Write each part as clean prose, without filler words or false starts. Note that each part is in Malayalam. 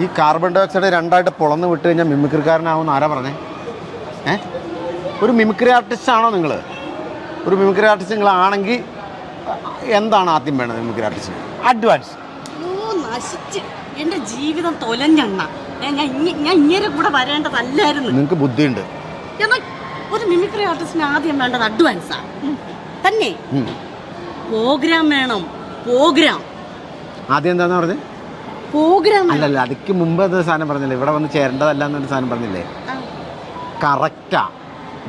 ഈ കാർബൺ ഡൈ ഓക്സൈഡ് രണ്ടായിട്ട് പൊളന്ന് വിട്ട് കഴിഞ്ഞാൽ മിമിക്രിക്കാരനാവുമെന്ന് ആരാ പറഞ്ഞേ? ഒരു മിമിക്രി ആർട്ടിസ്റ്റ് ആണോ നിങ്ങൾ? ഒരു മിമിക്രി ആർട്ടിസ്റ്റ് നിങ്ങളാണെങ്കിൽ എന്താണ് ആദ്യം വേണ്ടത് മിമിക്രി ആർട്ടിസ്റ്റിന്? അഡ്വാൻസ്. നശിച്ച് എൻ്റെ ജീവിതം തൊലഞ്ഞെണ്ണ. ഞാൻ ഇങ്ങനെ കൂടെ വരേണ്ടതല്ലായിരുന്നു. നിങ്ങൾക്ക് ബുദ്ധിയുണ്ട്. എന്നാൽ ഒരു മിമിക്രി ആർട്ടിസ്റ്റിന് ആദ്യം വേണ്ടത് അഡ്വാൻസാ തന്നെ. പ്രോഗ്രാം വേണം. പ്രോഗ്രാം ആദ്യം എന്താന്ന് പറഞ്ഞത്? പ്രോഗ്രാം അല്ലല്ല, അതിക്ക് മുമ്പ് അത് സാധനം പറഞ്ഞില്ലേ, ഇവിടെ വന്ന് ചേരേണ്ടതല്ല എന്നൊരു സാധനം പറഞ്ഞില്ലേ? കറക്റ്റാ.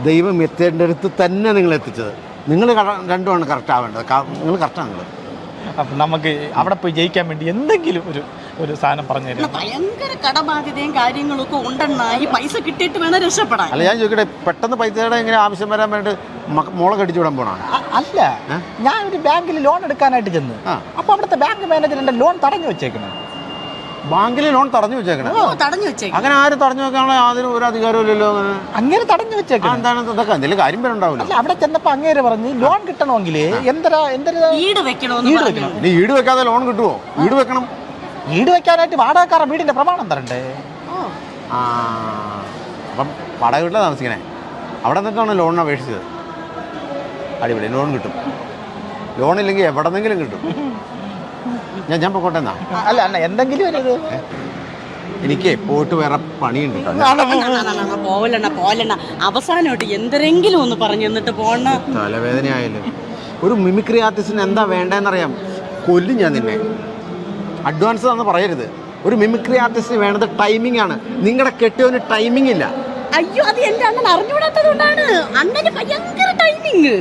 ദൈവം എത്തേണ്ട അടുത്ത് തന്നെ നിങ്ങൾ എത്തിച്ചത്. നിങ്ങൾ രണ്ടുമാണ് കറക്റ്റ് ആവേണ്ടത്. നിങ്ങൾ കറക്റ്റാണ്. നിങ്ങൾ അപ്പം നമുക്ക് അവിടെ പോയി ജയിക്കാൻ വേണ്ടി എന്തെങ്കിലും ഒരു സാധനം പറഞ്ഞു തരാം. ഭയങ്കര കടബാധ്യതയും കാര്യങ്ങളൊക്കെ ഉണ്ടെന്നാ. ഈ പൈസ കിട്ടിയിട്ട് വേണം രക്ഷപ്പെടാൻ. അല്ല, ഞാൻ ചോദിക്കട്ടെ, പെട്ടെന്ന് പൈസയുടെ എങ്ങനെ ആവശ്യം വരാൻ വേണ്ടി മോളെ കടിച്ചു വിടാൻ പോണാണ്? അല്ല, ഞാൻ ഒരു ബാങ്കിൽ ലോൺ എടുക്കാനായിട്ട് ചെന്ന് അപ്പോൾ അവിടുത്തെ ബാങ്ക് മാനേജർ എൻ്റെ ലോൺ തടഞ്ഞു വെച്ചേക്കണം. ബാങ്കിൽ ലോൺ തടഞ്ഞു വെച്ചേക്കണം? തടഞ്ഞു വെച്ചേക്കണം. അങ്ങനെ ആരും തടഞ്ഞു വെക്കാനുള്ള യാതൊരു ഒരു അധികാരമില്ലല്ലോ. അങ്ങനെ തടഞ്ഞു വെച്ചേക്കണം. എന്താണ് ഇതൊക്കെ? എന്തെങ്കിലും കാര്യം പേരുണ്ടാവില്ല. അല്ല, അവിടെ ചെന്നപ്പോൾ അങ്ങേര് പറഞ്ഞ് ലോൺ കിട്ടണമെങ്കിൽ ഈട് വെക്കണം. നീ ഈട് വെക്കാതെ ലോൺ കിട്ടുമോ? ഈട് വെക്കണം. ഈട് വെക്കാനായിട്ട് വാടകക്കാരൻ വീടിന്റെ പ്രമാണം തരണ്ടേ? അപ്പം വാടക വീട്ടിലാണ് താമസിക്കണേ. അവിടെ നിന്നിട്ടാണ് ലോണിന് അപേക്ഷിച്ചത്. അടിപൊളി, ലോൺ കിട്ടും. ലോണില്ലെങ്കിൽ എവിടെ നിന്നെങ്കിലും കിട്ടും. ഞാൻ പൊക്കോട്ടെ എന്നാ? അല്ല, എന്തെങ്കിലും ഒരു എനിക്ക് പോയിട്ട് വേറെ പണിയുണ്ട്. പോലെണ്ണ അവസാനമായിട്ട് എന്തെങ്കിലും ഒന്ന് പറഞ്ഞു എന്നിട്ട് പോണ. തലവേദനയായാലും ഒരു മിമിക്രി ആർട്ടിസ്റ്റിന് എന്താ വേണ്ടതെന്നറിയാം. കൊല്ലും ഞാൻ നിന്നെ. അഡ്വാൻസ് എന്ന് പറയരുത്. ഒരു മിമിക്രി ആർട്ടിസ്റ്റിന് വേണ്ടത് ടൈമിംഗ് ആണ്. നിങ്ങളുടെ കെട്ടിയവന് ടൈമിംഗ് ഇല്ല. അയ്യോ, അത് എന്റെ അണ്ണൻ അറിഞ്ഞുകൂടാത്തത് കൊണ്ടാണ്. അണ്ണന് ഭയങ്കര ടൈമിങ്.